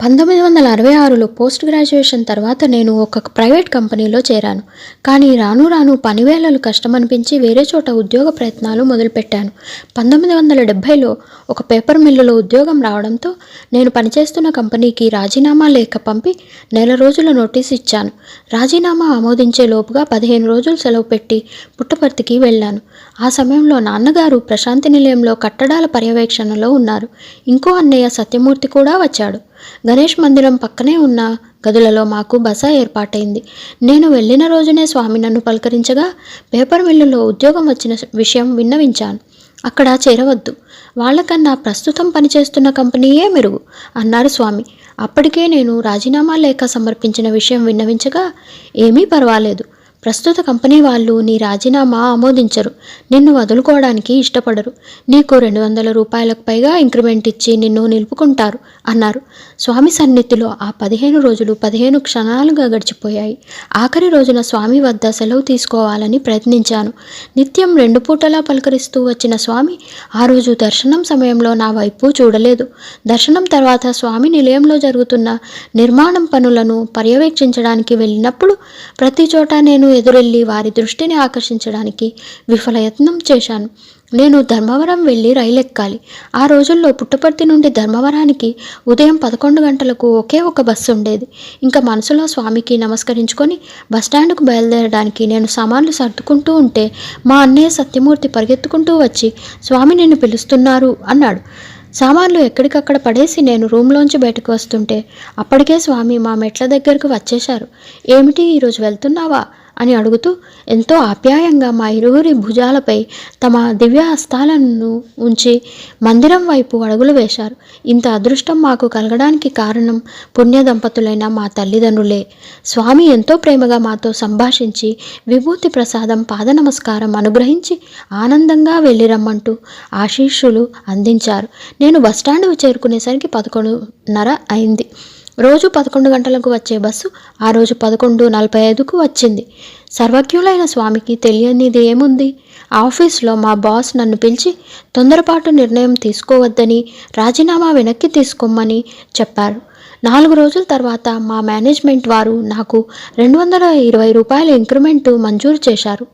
1966లో post graduation తర్వాత నేను ఒక ప్రైవేట్ కంపెనీలో చేరాను. కానీ రాను రాను పనివేళలు కష్టమనిపించి వేరే చోట ఉద్యోగ ప్రయత్నాలు మొదలుపెట్టాను. 1970లో ఒక పేపర్ మిల్లులో ఉద్యోగం రావడంతో నేను పనిచేస్తున్న కంపెనీకి రాజీనామా లేఖ పంపి నెల రోజుల నోటీస్ ఇచ్చాను. రాజీనామా ఆమోదించే లోపుగా 15 రోజులు సెలవు పెట్టి పుట్టపర్తికి వెళ్ళాను. ఆ సమయంలో నాన్నగారు ప్రశాంతి నిలయంలో కట్టడాల పర్యవేక్షణలో ఉన్నారు. ఇంకో అన్నయ్య సత్యమూర్తి కూడా వచ్చాడు. గణేష్ మందిరం పక్కనే ఉన్న గదులలో మాకు బస ఏర్పాటైంది. నేను వెళ్ళిన రోజునే స్వామి నన్ను పలకరించగా పేపర్ మిల్లులో ఉద్యోగం వచ్చిన విషయం విన్నవించాను. అక్కడ చేరవద్దు, వాళ్ళకన్నా ప్రస్తుతం పనిచేస్తున్న కంపెనీయే మెరుగు అన్నారు స్వామి. అప్పటికే నేను రాజీనామా లేఖ సమర్పించిన విషయం విన్నవించగా, ఏమీ పర్వాలేదు, ప్రస్తుత కంపెనీ వాళ్ళు నీ రాజీనామా ఆమోదించరు, నిన్ను వదులుకోవడానికి ఇష్టపడరు, నీకు 200 రూపాయలకు పైగా ఇంక్రిమెంట్ ఇచ్చి నిన్ను నిలుపుకుంటారు అన్నారు. స్వామి సన్నిధిలో ఆ 15 రోజులు 15 క్షణాలుగా గడిచిపోయాయి. ఆఖరి రోజున స్వామి వద్ద సెలవు తీసుకోవాలని ప్రయత్నించాను. నిత్యం 2 పూటలా పలకరిస్తూ వచ్చిన స్వామి ఆ రోజు దర్శనం సమయంలో నా వైపు చూడలేదు. దర్శనం తర్వాత స్వామి నిలయంలో జరుగుతున్న నిర్మాణం పనులను పర్యవేక్షించడానికి వెళ్ళినప్పుడు ప్రతి చోట నేను ఎదురెళ్ళి వారి దృష్టిని ఆకర్షించడానికి విఫలయత్నం చేశాను. నేను ధర్మవరం వెళ్ళి రైలు ఎక్కాలి. ఆ రోజుల్లో పుట్టపర్తి నుండి ధర్మవరానికి ఉదయం 11 గంటలకు ఒకే ఒక బస్సు ఉండేది. ఇంకా మనసులో స్వామికి నమస్కరించుకొని బస్టాండ్కు బయలుదేరడానికి నేను సామాన్లు సర్దుకుంటూ ఉంటే మా అన్నయ్య సత్యమూర్తి పరిగెత్తుకుంటూ వచ్చి, స్వామి నిన్ను పిలుస్తున్నారు అన్నాడు. సామాన్లు ఎక్కడికక్కడ పడేసి నేను రూమ్లోంచి బయటకు వస్తుంటే అప్పటికే స్వామి మా మెట్ల దగ్గరకు వచ్చేశారు. ఏమిటి, ఈరోజు వెళ్తున్నావా అని అడుగుతూ ఎంతో ఆప్యాయంగా మా ఇరువురి భుజాలపై తమ దివ్య హస్తాలను ఉంచి మందిరం వైపు అడుగులు వేశారు. ఇంత అదృష్టం మాకు కలగడానికి కారణం పుణ్య దంపతులైన మా తల్లిదండ్రులే. స్వామి ఎంతో ప్రేమగా మాతో సంభాషించి విభూతి ప్రసాదం పాద నమస్కారం అనుగ్రహించి ఆనందంగా వెళ్ళిరమ్మంటూ ఆశీస్సులు అందించారు. నేను బస్టాండ్కు చేరుకునేసరికి 11:30 అయింది. రోజు 11 గంటలకు వచ్చే బస్సు ఆ రోజు 11:45కు వచ్చింది. సర్వజ్ఞులైన స్వామికి తెలియనిది ఏముంది? ఆఫీస్లో మా బాస్ నన్ను పిలిచి తొందరపాటు నిర్ణయం తీసుకోవద్దని, రాజీనామా వెనక్కి తీసుకోమని చెప్పారు. 4 రోజుల తర్వాత మా మేనేజ్మెంట్ వారు నాకు 220 రూపాయల ఇంక్రిమెంటు మంజూరు చేశారు.